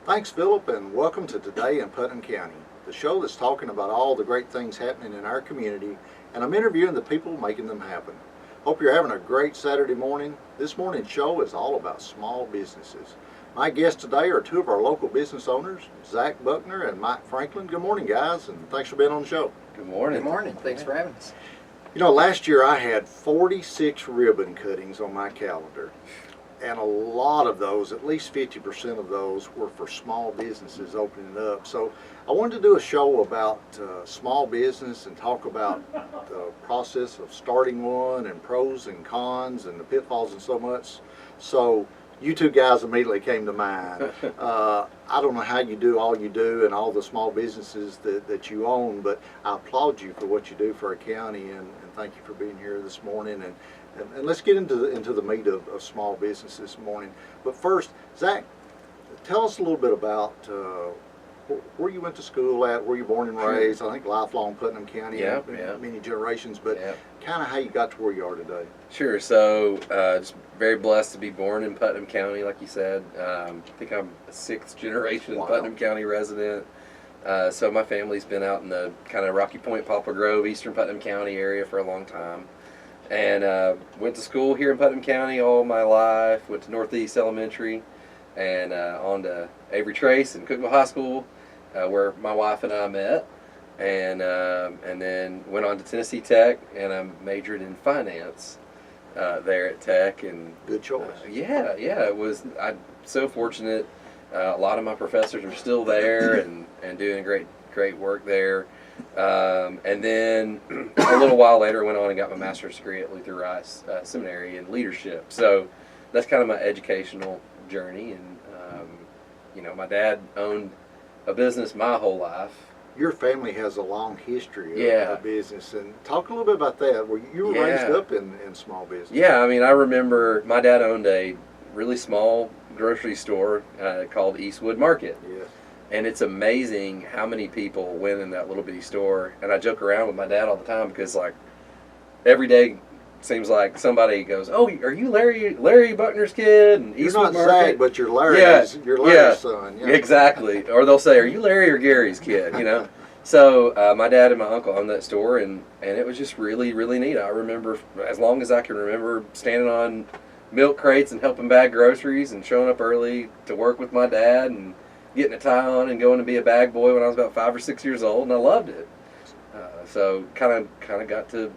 Thanks, Philip, and welcome to Today in Putnam County, the show that's talking about all the great things happening in our community, and I'm interviewing the people making them happen. Hope you're having a great Saturday morning. This morning's show is all about small businesses. My guests today are two of our local business owners, Zach Buckner and Mike Franklin. Good morning, guys, and thanks for being on the show. Good morning. Good morning. Thanks for having us. You know, last year I had 46 ribbon cuttings on my calendar. And a lot of those, at least 50% of those, were for small businesses opening up. So I wanted to do a show about small business and talk about the process of starting one and pros and cons and the pitfalls and so much. So you two guys immediately came to mind. I don't know how you do all you do and all the small businesses that you own, but I applaud you for what you do for our county, and thank you for being here this morning. And let's get into the meat of small business this morning. But first, Zach, tell us a little bit about where you went to school at, where you were born and raised. I think lifelong Putnam County, many generations, but kind of how you got to where you are today. Sure. So, just very blessed to be born in Putnam County, like you said. I think I'm a sixth generation Putnam County resident. So my family's been out in the kind of Rocky Point, Poplar Grove, Eastern Putnam County area for a long time. And went to school here in Putnam County all my life. Went to Northeast Elementary and on to Avery Trace and Cookville High School, where my wife and I met. And then went on to Tennessee Tech, and I majored in finance there at Tech. And good choice. It was. I'm so fortunate. A lot of my professors are still there and doing great work there. And then a little while later, I went on and got my master's degree at Luther Rice Seminary in leadership. So that's kind of my educational journey. And my dad owned a business my whole life. Your family has a long history of business, and talk a little bit about that. Where you were raised up in small business. Yeah, I mean, I remember my dad owned a really small grocery store called Eastwood Market. Yes. And it's amazing how many people went in that little bitty store. And I joke around with my dad all the time because, like, every day seems like somebody goes, "Oh, are you Larry Buckner's kid?" And you're Eastwood not Market. Zach, but you're Larry's son. Yeah. Exactly. Or they'll say, "Are you Larry or Gary's kid?" You know. So my dad and my uncle owned that store, and it was just really, really neat. I remember, as long as I can remember, standing on milk crates and helping bag groceries and showing up early to work with my dad and getting a tie on and going to be a bag boy when I was about 5 or 6 years old, and I loved it. So kind of got to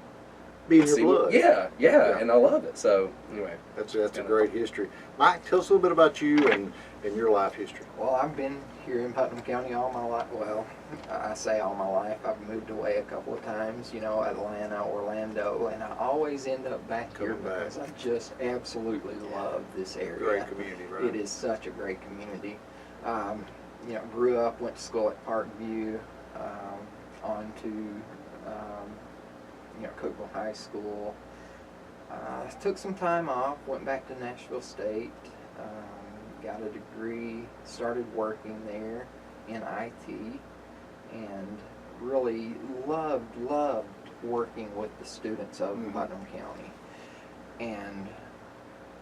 be in your blood. Yeah, and I love it. So anyway, that's a great history. Mike, tell us a little bit about you and your life history. Well, I've been here in Putnam County all my life. Well, I say all my life. I've moved away a couple of times, Atlanta, Orlando, and I always end up back here because I just absolutely love this area. Great community, right? It is such a great community. Grew up, went to school at Parkview, on to Cookville High School. Took some time off, went back to Nashville State, got a degree, started working there in IT, and really loved working with the students of Putnam County. And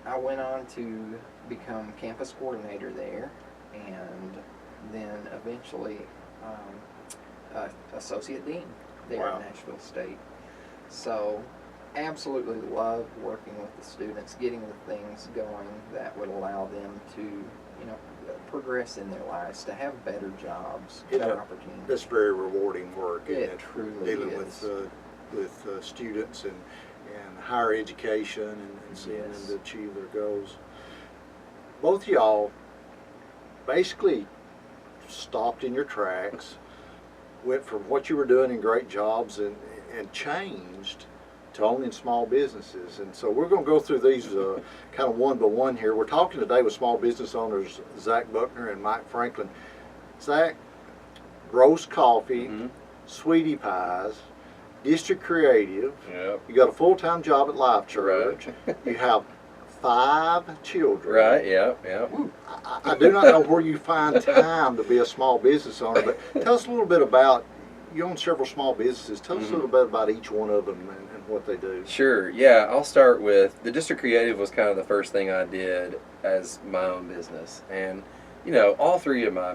I went on to become campus coordinator there, and then eventually associate dean there at Nashville State. So absolutely loved working with the students, getting the things going that would allow them to progress in their lives, to have better jobs, better opportunities. That's very rewarding work. It truly dealing is. with students and higher education and seeing them to achieve their goals. Both of y'all basically stopped in your tracks, went from what you were doing in great jobs and changed to owning small businesses. And so we're going to go through these kind of one by one here. We're talking today with small business owners Zach Buckner and Mike Franklin. Zach, roast coffee, sweetie pies, district creative. Yep. You got a full-time job at Life Church. You have 5 children. Right, yeah. I do not know where you find time to be a small business owner, but tell us a little bit about, you own several small businesses. Tell us a little bit about each one of them and what they do. Sure, yeah. I'll start with, the District Creative was kind of the first thing I did as my own business. And all three of my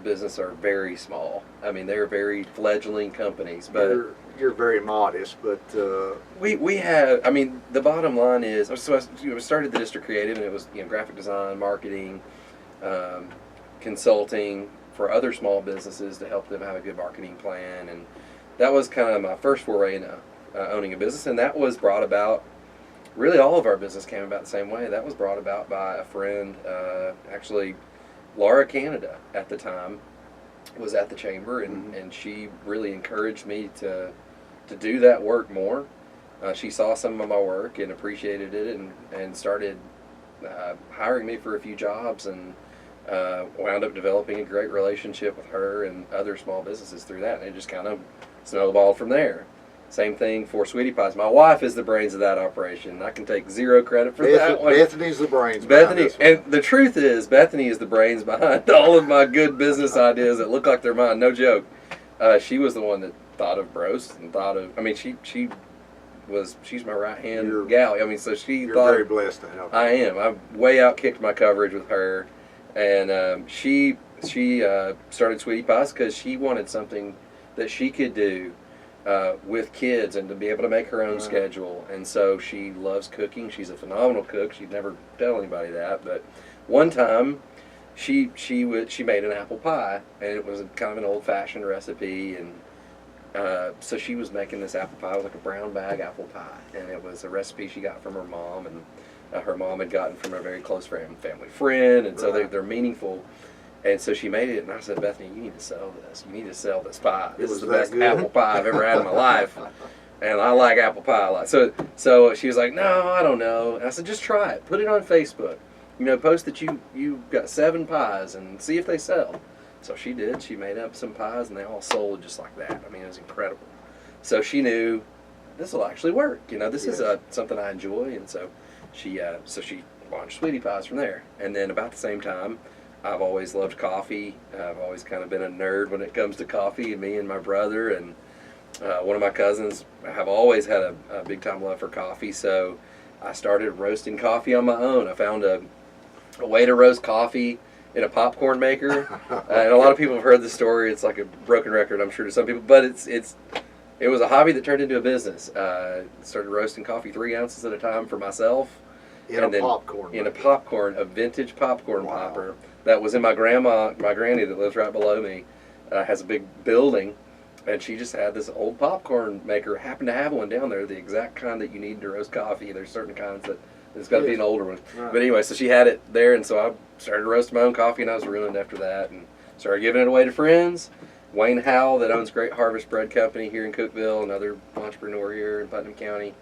business are very small. I mean, they're very fledgling companies, but You're very modest, but we have. I mean, the bottom line is, so I started the District Creative, and it was graphic design, marketing, consulting for other small businesses to help them have a good marketing plan, and that was kind of my first foray into owning a business, and that was brought about. Really, all of our business came about the same way. That was brought about by a friend, actually, Laura Canada at the time was at the chamber, and she really encouraged me to do that work more. She saw some of my work and appreciated it, and started hiring me for a few jobs, and wound up developing a great relationship with her and other small businesses through that, and it just kind of snowballed from there. Same thing for Sweetie Pies. My wife is the brains of that operation. I can take zero credit for that one. Bethany's the brains. Bethany, and the truth is, Bethany is the brains behind all of my good business ideas that look like they're mine. No joke. She was the one that thought of Broast and thought of. I mean, she's my right hand gal. I mean, so you're thought. Very blessed to have her. I am. I way outkicked my coverage with her, and she started Sweetie Pies because she wanted something that she could do. With kids and to be able to make her own schedule, and so she loves cooking. She's a phenomenal cook. She'd never tell anybody that, but one time she made an apple pie, and it was kind of an old-fashioned recipe, and so she was making this apple pie with like a brown bag apple pie, and it was a recipe she got from her mom, and her mom had gotten from a very close family friend, and so they're meaningful. And so she made it, and I said, Bethany, you need to sell this. You need to sell this pie. This is the best apple pie I've ever had in my life. And I like apple pie a lot. So she was like, no, I don't know. And I said, just try it. Put it on Facebook. Post that you got 7 pies and see if they sell. So she did. She made up some pies, and they all sold just like that. I mean, it was incredible. So she knew this will actually work. This is something I enjoy. And so she launched Sweetie Pies from there. And then about the same time, I've always loved coffee. I've always kind of been a nerd when it comes to coffee, and me and my brother and one of my cousins have always had a big time love for coffee, so I started roasting coffee on my own. I found a way to roast coffee in a popcorn maker, and a lot of people have heard the story. It's like a broken record, I'm sure, to some people, but it was a hobby that turned into a business. Started roasting coffee 3 ounces at a time for myself. In a vintage popcorn popper that was in my granny that lives right below me, has a big building, and she just had this old popcorn maker. Happened to have one down there, the exact kind that you need to roast coffee. There's certain kinds that it's got to be an older one. Right. But anyway, so she had it there, and so I started roasting my own coffee, and I was ruined after that, and started giving it away to friends. Wayne Howell, that owns Great Harvest Bread Company here in Cookeville, another entrepreneur here in Putnam County,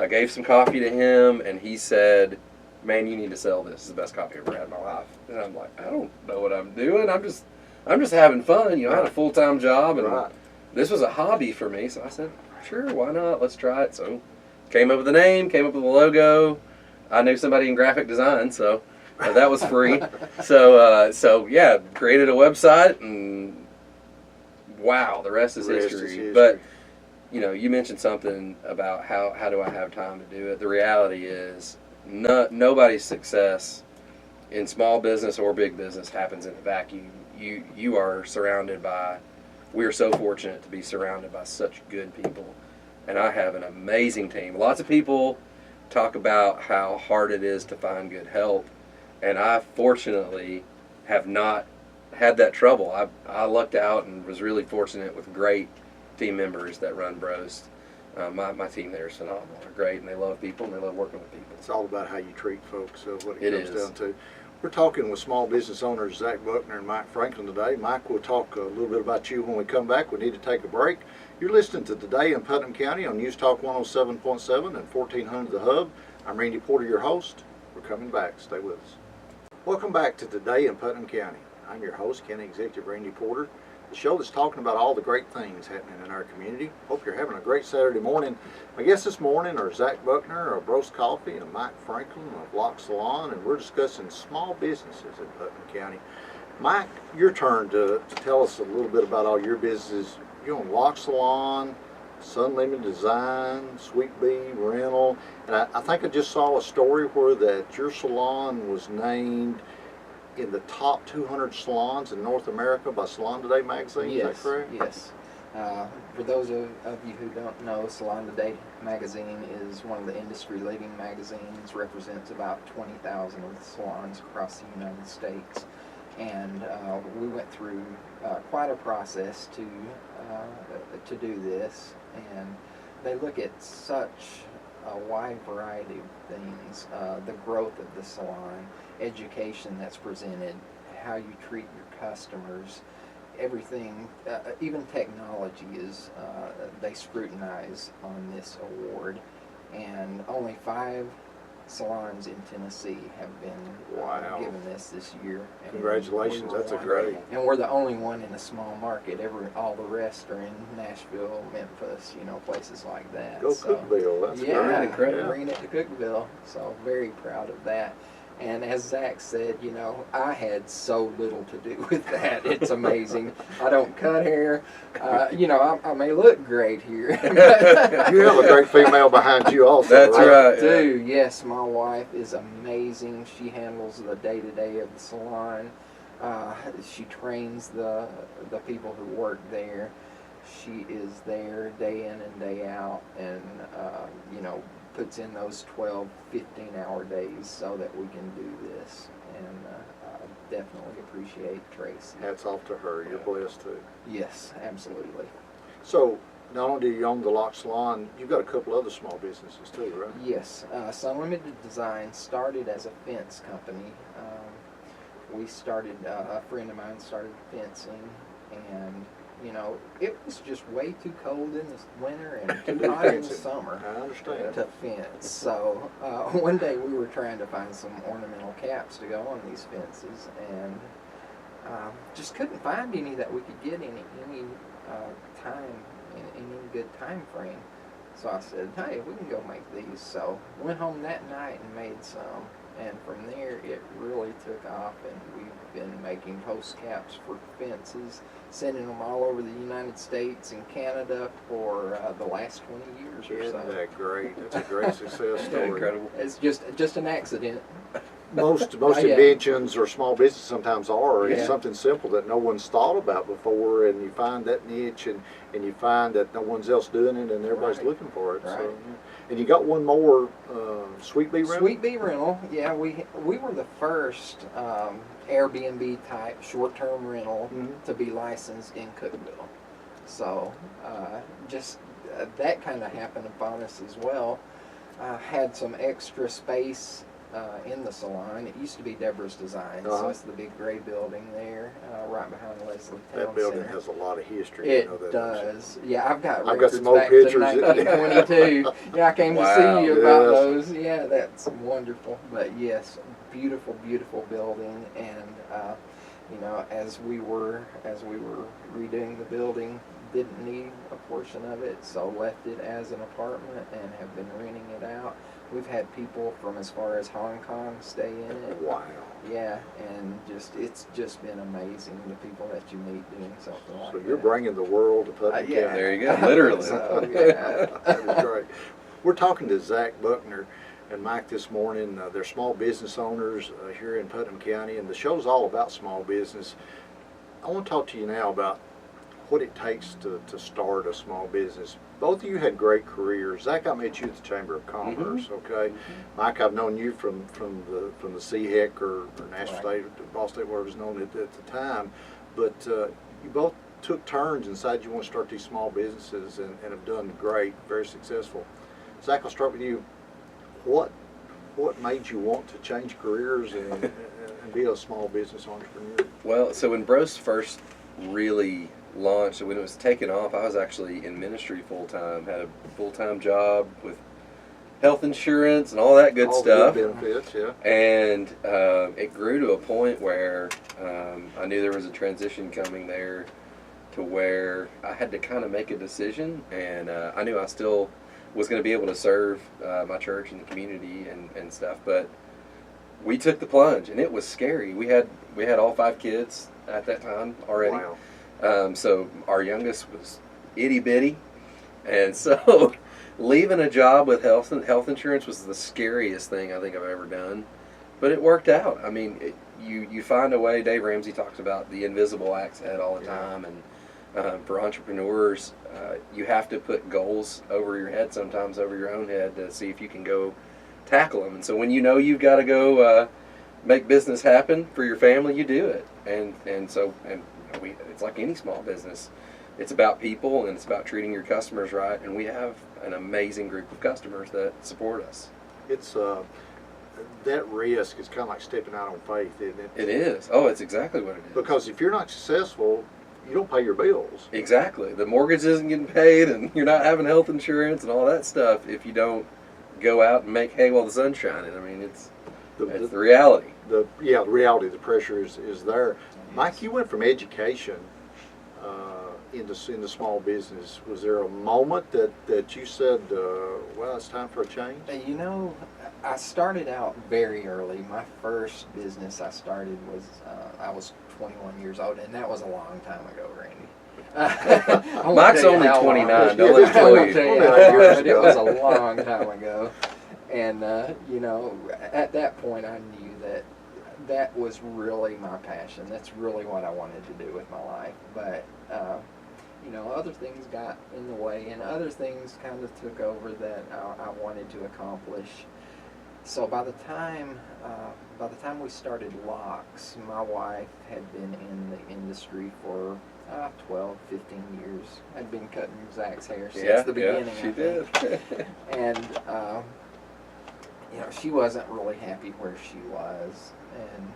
gave some coffee to him, and he said, man, you need to sell this. It's the best coffee I've ever had in my life. And I'm like, I don't know what I'm doing. I'm just having fun. I had a full-time job, and this was a hobby for me. So I said, sure, why not? Let's try it. So came up with a name, came up with a logo. I knew somebody in graphic design, so that was free. So yeah, created a website, and wow, the rest is history. But you mentioned something about how do I have time to do it. The reality is, nobody's success in small business or big business happens in a vacuum. You are surrounded by. We are so fortunate to be surrounded by such good people, and I have an amazing team. Lots of people talk about how hard it is to find good help, and I fortunately have not had that trouble. I lucked out and was really fortunate with great team members that run Broast. My team there is phenomenal. They're great, and they love people, and they love working with people. It's all about how you treat folks, what it comes down to. We're talking with small business owners Zach Buckner and Mike Franklin today. Mike, we'll talk a little bit about you when we come back. We need to take a break. You're listening to Today in Putnam County on News Talk 107.7 and 1400 The Hub. I'm Randy Porter, your host. We're coming back. Stay with us. Welcome back to Today in Putnam County. I'm your host, County Executive Randy Porter. The show that's talking about all the great things happening in our community. Hope you're having a great Saturday morning. My guests this morning are Zach Buckner of Broast Coffee and Mike Franklin of Lock Salon, and we're discussing small businesses in Putnam County. Mike, your turn to tell us a little bit about all your businesses. You own Lock Salon, Sun Limited Design, Sweet Bee Rental, and I think I just saw a story where that your salon was named in the top 200 salons in North America by Salon Today magazine. Yes, Is that correct? yes. For those of you who don't know, Salon Today magazine is one of the industry-leading magazines, represents about 20,000 of the salons across the United States. And we went through quite a process to do this, and they look at such a wide variety of things, the growth of the salon, education that's presented, how you treat your customers, everything, even technology is, they scrutinize on this award, and only 5 salons in Tennessee have been Wow. given this year. And Congratulations, we were that's a one. great. And we're the only one in a small market. All the rest are in Nashville, Memphis, places like that. Go So, Cookville, that's yeah, great. incredible. bringing it to Cookville. So very proud of that. And as Zach said, I had so little to do with that. It's amazing. I don't cut hair. I may look great here. You have a great female behind you also. That's right. I do. Yes, my wife is amazing. She handles the day-to-day of the salon. She trains the people who work there. She is there day in and day out, and puts in those 12, 15-hour days so that we can do this. And I definitely appreciate Tracy. Hats off to her. You're blessed too. Yes, absolutely. So, not only do you own the Lock Salon, you've got a couple other small businesses too, right? Yes, Sun Limited Design started as a fence company. We started, a friend of mine started fencing, and it was just way too cold in the winter and too hot in the summer I understand. to fence. So one day we were trying to find some ornamental caps to go on these fences, and just couldn't find any that we could get in any time, in any good time frame. So I said, hey, we can go make these. So went home that night and made some. And from there, it really took off, and we've been making post caps for fences, sending them all over the United States and Canada for the last 20 years or Isn't so. that great? That's a great success story. Incredible. It's just an accident. Most Yeah. inventions or small business sometimes are. It's Yeah. something simple that no one's thought about before, and you find that niche, and you find that no one's else doing it, and everybody's Right. looking for it. Right. So, yeah. And you got one more Sweet Bee rental? Sweet Bee Rental, yeah, we were the first Airbnb type short-term rental Mhm. to be licensed in Cookville. So that kind of happened upon us as well. Had some extra space in the salon. It used to be Deborah's Design, so Uh-huh. it's the big gray building there, right behind Leslie Town That building Center. has a lot of history. It you know that, does. Yeah, I've got I've got records some old back pictures. to 1922. Yeah, I came to Wow. see you about Yes. those. Yeah, that's wonderful. But yes, beautiful, beautiful building. And as we were redoing the building, didn't need a portion of it, so left it as an apartment and have been renting it out. We've had people from as far as Hong Kong stay in it. Wow. Yeah, and it's just been amazing, the people that you meet doing something like So that. you're bringing the world to Putnam yeah. County. There you go, literally. So, yeah. That is great. We're talking to Zach Buckner and Mike this morning. They're small business owners here in Putnam County, and the show's all about small business. I want to talk to you now about what it takes to start a small business. Both of you had great careers. Zach, I met you at the Chamber of Commerce, okay? Mike, I've known you from the CHEC or National Right. State, Ball State, whatever it was known at the time. But you both took turns and decided you want to start these small businesses and have done great, very successful. Zach, I'll start with you. What made you want to change careers and be a small business entrepreneur? Well, so when Bros first really launched, when it was taken off, I was actually in ministry full time, had a full time job with health insurance and all that good All stuff. the good benefits, yeah. And it grew to a point where I knew there was a transition coming there to where I had to kind of make a decision, and I knew I still was going to be able to serve my church and the community and stuff, but we took the plunge, and it was scary. We had all 5 kids at that time already. Wow. So our youngest was itty bitty, and so leaving a job with health insurance was the scariest thing I think I've ever done. But it worked out. I mean, you find a way. Dave Ramsey talks about the invisible axe head all the Yeah. time, and for entrepreneurs, you have to put goals over your head, sometimes over your own head, to see if you can go tackle them. And so when you know you've got to go make business happen for your family, you do it. And it's like any small business. It's about people, and it's about treating your customers right. And we have an amazing group of customers that support us. It's that risk is kind of like stepping out on faith, isn't it? It is. Oh, it's exactly what it is. Because if you're not successful, you don't pay your bills. Exactly. The mortgage isn't getting paid, and you're not having health insurance and all that stuff if you don't go out and make hay while the sun's shining. I mean, it's the reality. The reality, the pressure is there. Mike, you went from education into small business. Was there a moment that you said, well, it's time for a change? You know, I started out very early. My first business I started was, I was 21 years old, and that was a long time ago, Randy. Mike's only 29, don't let me tell you. But it was a long time ago. And, you know, at that point I knew that was really my passion. That's really what I wanted to do with my life. But, you know, other things got in the way, and other things kind of took over that I wanted to accomplish. So by the time we started Locks, my wife had been in the industry for 12, 15 years. I'd been cutting Zach's hair since the beginning. She did. And you know, she wasn't really happy where she was, and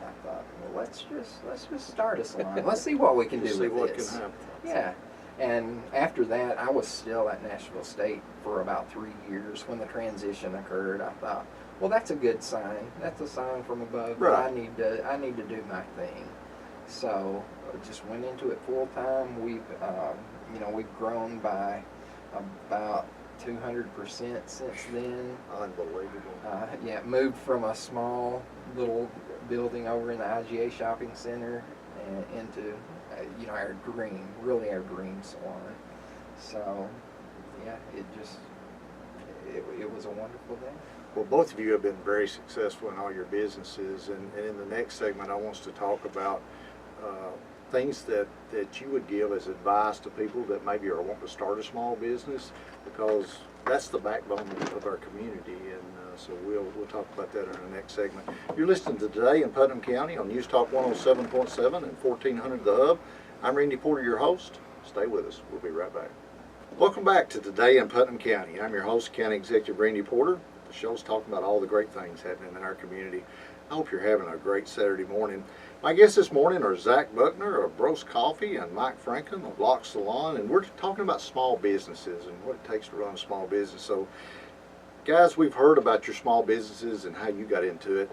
I thought, well, let's just start a salon. Let's see what we can do See with what this. can happen. Yeah. And after that, I was still at Nashville State for about 3 years. When the transition occurred, I thought, well, that's a good sign. That's a sign from above. Right. But I need to do my thing. So I just went into it full time. We've grown by about 200% since then. Unbelievable. Moved from a small little building over in the IGA shopping center and into our dream salon. So yeah, it was a wonderful day. Well, both of you have been very successful in all your businesses, and in the next segment I want us to talk about things that you would give as advice to people that maybe are wanting to start a small business, because that's the backbone of our community, and so we'll talk about that in our next segment. You're listening to Today in Putnam County on News Talk 107.7 and 1400 The Hub. I'm Randy Porter, your host. Stay with us. We'll be right back. Welcome back to Today in Putnam County. I'm your host, County Executive Randy Porter. The show's talking about all the great things happening in our community. I hope you're having a great Saturday morning. My guests this morning are Zach Buckner of Bros Coffee and Mike Franklin of Lock Salon, and we're talking about small businesses and what it takes to run a small business. So, guys, we've heard about your small businesses and how you got into it.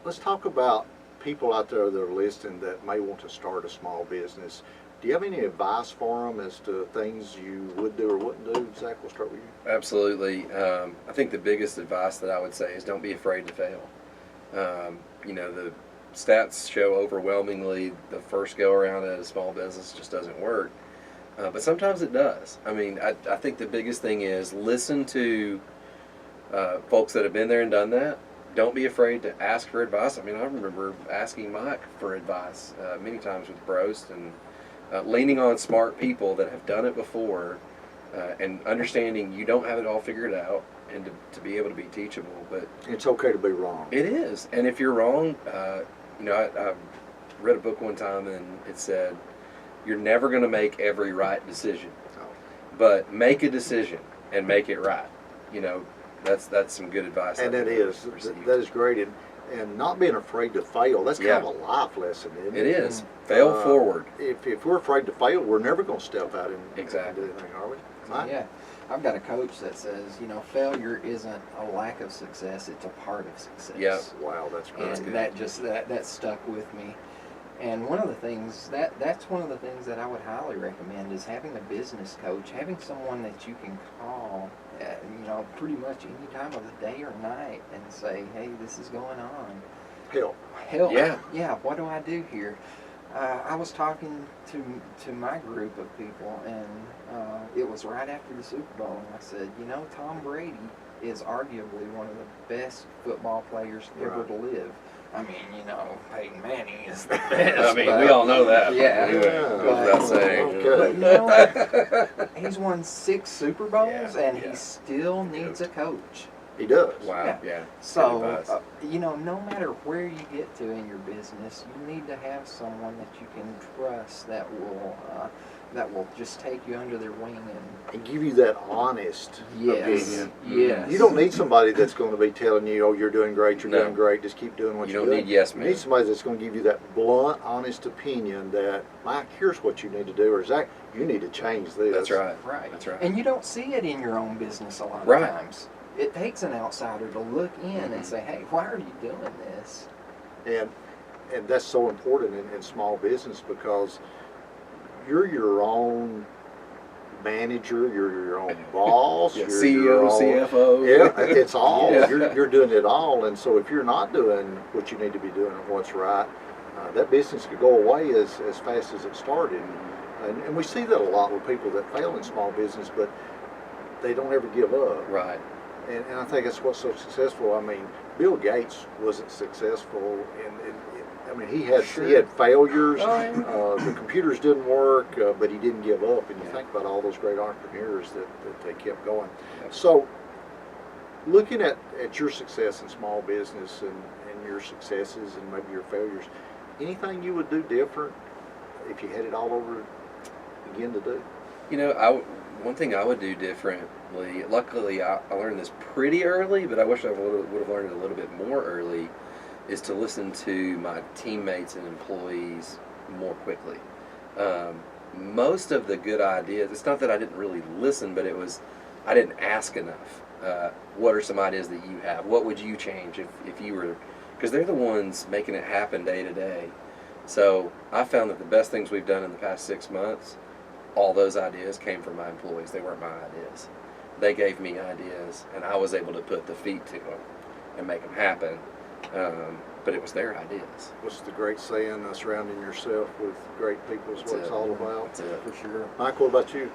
Let's talk about people out there that are listening that may want to start a small business. Do you have any advice for them as to things you would do or wouldn't do? Zach, we'll start with you. Absolutely. I think the biggest advice that I would say is don't be afraid to fail. The stats show overwhelmingly the first go around at a small business just doesn't work. But sometimes it does. I mean, I think the biggest thing is listen to folks that have been there and done that. Don't be afraid to ask for advice. I mean, I remember asking Mike for advice many times with Brost, and leaning on smart people that have done it before, and understanding you don't have it all figured out, and to be able to be teachable. But It's okay to be wrong. it is. And if you're wrong, I read a book one time, and it said, you're never going to make every right decision, but make a decision and make it right. That's some good advice. And that is great. And not being afraid to fail, that's kind of a life lesson, isn't it? It is. Fail forward. If we're afraid to fail, we're never going to step out and Exactly. do anything, are we? Mike? Yeah. I've got a coach that says, failure isn't a lack of success, it's a part of success. Yeah. Wow, that's great. And that stuck with me. And one of the things that's one of the things that I would highly recommend is having a business coach, having someone that you can call, pretty much any time of the day or night and say, hey, this is going on. Help. Yeah. What do I do here? I was talking to my group of people, and it was right after the Super Bowl, and I said, Tom Brady is arguably one of the best football players ever to live. I mean, you know, Peyton Manning is the best. I mean, but- we all know that. Yeah. Anyway, goes without saying. Okay. But you know, he's won 6 Super Bowls, Yeah, and yeah. he still needs a coach. He does. Wow, yeah. So, Good advice. you know, no matter where you get to in your business, you need to have someone that you can trust that will just take you under their wing And give you that honest Yes. opinion. Yes. You don't need somebody that's going to be telling you, "Oh, you're doing great. You're No. doing great. Just keep doing what You you're don't doing." need yes You men. need somebody that's going to give you that blunt, honest opinion that, "Mike, here's what you need to do," or "Zach, you need to change this." That's right. Right. That's right. And you don't see it in your own business a lot Right. of times. It takes an outsider to look in and say, "Hey, why are you doing this?" And that's so important in small business because you're your own manager, you're your own boss, Yeah, you're CEO, your own, CFO. Yeah, it's all. Yeah. You're doing it all, and so if you're not doing what you need to be doing and what's right, that business could go away as fast as it started. And we see that a lot with people that fail in small business, but they don't ever give up. Right. And I think that's what's so successful. I mean, Bill Gates wasn't successful, I mean, he had failures. Oh, yeah. The computers didn't work, but he didn't give up. And you Yeah. think about all those great entrepreneurs that they kept going. Yep. So, looking at your success in small business and your successes and maybe your failures, anything you would do different if you had it all over again to do? You know, one thing I would do differently, luckily I learned this pretty early, but I wish I would have learned it a little bit more early, is to listen to my teammates and employees more quickly. Most of the good ideas, it's not that I didn't really listen, but I didn't ask enough. What are some ideas that you have? What would you change if you were, because they're the ones making it happen day to day. So I found that the best things we've done in the past 6 months, all those ideas came from my employees. They weren't my ideas. They gave me ideas, and I was able to put the feet to them and make them happen. But it was their ideas. What's the great saying, surrounding yourself with great people is That's what it's it. all about. That's it. For sure. Mike, what about you?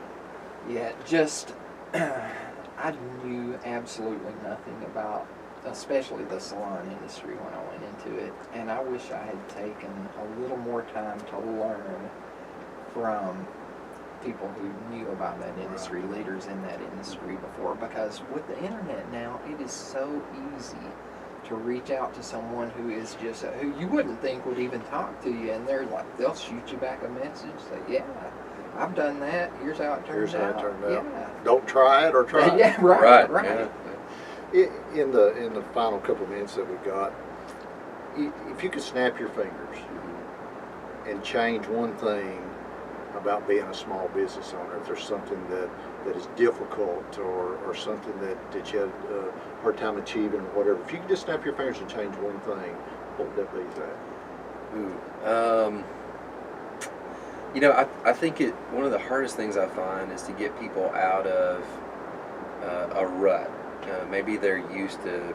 Yeah, just I knew absolutely nothing about, especially the salon industry when I went into it, and I wish I had taken a little more time to learn from people who knew about that industry, leaders in that industry before, because with the internet now, it is so easy to reach out to someone who is just, who you wouldn't think would even talk to you, and they'll shoot you back a message, say, yeah, I've done that, here's how it turned out. Yeah. Don't try it or try it. Yeah, right. Yeah. In the final couple of minutes that we got, if you could snap your fingers and change one thing about being a small business owner, if there's something that is difficult or something that you had a hard time achieving or whatever, if you could just snap your fingers and change one thing, what would that be, Zach? You know, I think one of the hardest things I find is to get people out of a rut. Maybe they're used to,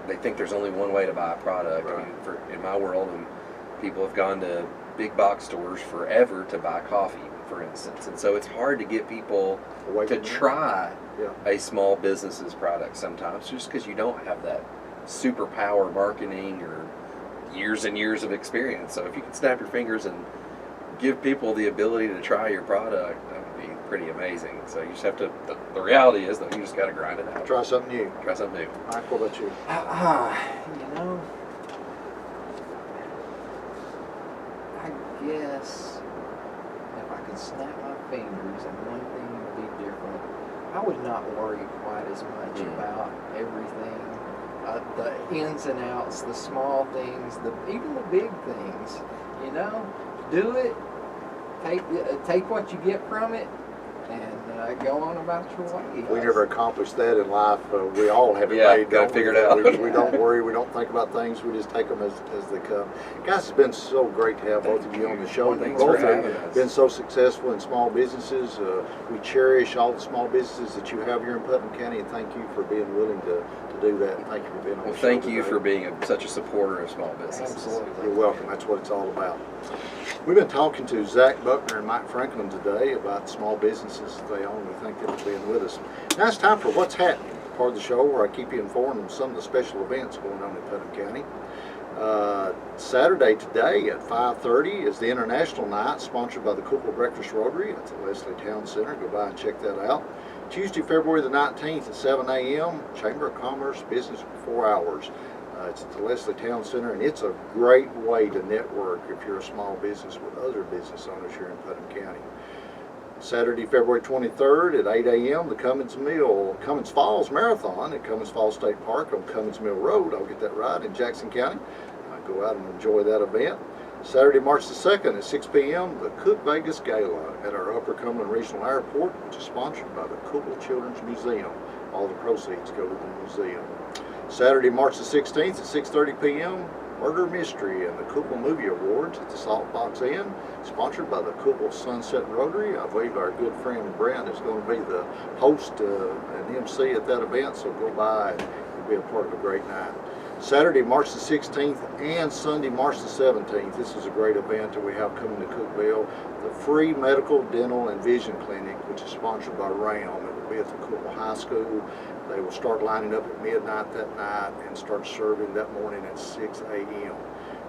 they think there's only one way to buy a product. Right. I mean, in my world, people have gone to big box stores forever to buy coffee, for instance. And so it's hard to get people Away to from that? try Yeah. a small business's product sometimes, just because you don't have that superpower marketing or years and years of experience. So if you can snap your fingers and give people the ability to try your product, that would be pretty amazing. So you just have to, the reality is, though, you just got to grind it out. Try something new. Try something new. Mike, what about you? You know, I guess if I could snap my fingers and one thing would be different, I would not worry quite as much about everything, the ins and outs, the small things, even the big things. You know, do it, take what you get from it, and go on about your way. If we never accomplished that in life, we all have it Yeah, made. gotta don't figure we? it out. We don't worry. We don't think about things. We just take them as they come. Guys, it's been so great to have both of you on the show. You Thanks both for having have us. been so successful in small businesses. We cherish all the small businesses that you have here in Putnam County, and thank you for being willing to do that. And thank you for being on Well, the show thank you today. for being such a supporter of small businesses. Absolutely. You're welcome. That's what it's all about. We've been talking to Zach Buckner and Mike Franklin today about small businesses that they own. We thank them for being with us. Now it's time for What's Happening, part of the show where I keep you informed on some of the special events going on in Putnam County. Saturday today at 5:30 is the International Night, sponsored by the Coupal Breakfast Rotary at the Leslie Town Center. Go by and check that out. Tuesday, February the 19th at 7 a.m., Chamber of Commerce Business Before Hours. It's at the Leslie Town Center, and it's a great way to network if you're a small business with other business owners here in Putnam County. Saturday, February 23rd at 8 a.m., the Cummins Falls Marathon at Cummins Falls State Park on Cummins Mill Road. I'll get that right, in Jackson County. Go out and enjoy that event. Saturday, March the 2nd at 6 p.m., the Cook Vegas Gala at our Upper Cumberland Regional Airport, which is sponsored by the Coupal Children's Museum. All the proceeds go to the museum. Saturday, March the 16th at 6:30 p.m., Murder Mystery and the Coupal Movie Awards at the Salt Box Inn, sponsored by the Coupal Sunset Rotary. I believe our good friend Brent is going to be the host and MC at that event, so go by and you'll be a part of a great night. Saturday, March the 16th and Sunday, March the 17th, this is a great event that we have coming to Cookville, the free medical, dental, and vision clinic, which is sponsored by RAM. It will be at the Coupal High School. They will start lining up at midnight that night and start serving that morning at 6 a.m.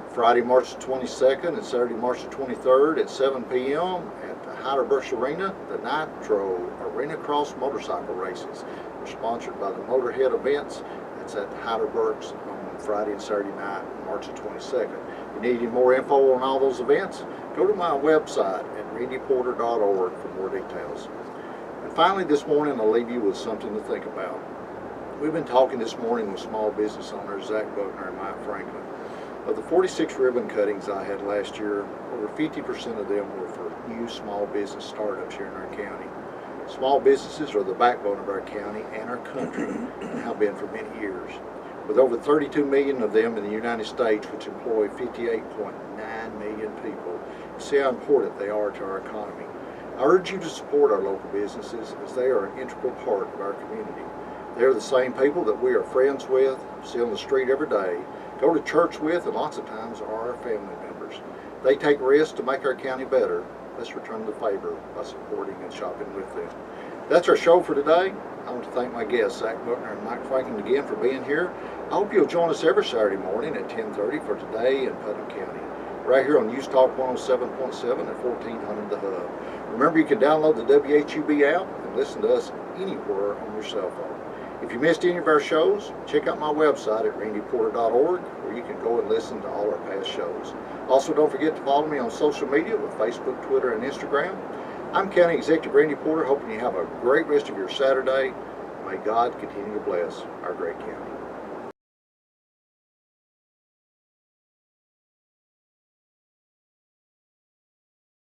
Friday, March the 22nd and Saturday, March the 23rd at 7 p.m. at the Heidelberg Arena, the Nitro Arena Cross Motorcycle Races. They're sponsored by the Motorhead Events. It's at Heidelberg's on Friday and Saturday night, March the 22nd. If you need any more info on all those events, go to my website at randyporter.org for more details. And finally, this morning, I'll leave you with something to think about. We've been talking this morning with small business owners, Zach Buckner and Mike Franklin. Of the 46 ribbon cuttings I had last year, over 50% of them were for new small business startups here in our county. Small businesses are the backbone of our county and our country, and have been for many years. With over 32 million of them in the United States, which employ 58.9 million people, you see how important they are to our economy. I urge you to support our local businesses, as they are an integral part of our community. They are the same people that we are friends with, see on the street every day, go to church with, and lots of times are our family members. They take risks to make our county better. Let's return the favor by supporting and shopping with them. That's our show for today. I want to thank my guests, Zach Buckner and Mike Franklin, again for being here. I hope you'll join us every Saturday morning at 10:30 for Today in Putnam County, right here on News Talk 107.7 at 1400 The Hub. Remember, you can download the WHUB app and listen to us anywhere on your cell phone. If you missed any of our shows, check out my website at randyporter.org, where you can go and listen to all our past shows. Also, don't forget to follow me on social media with Facebook, Twitter, and Instagram. I'm County Executive Randy Porter, hoping you have a great rest of your Saturday. May God continue to bless our great county.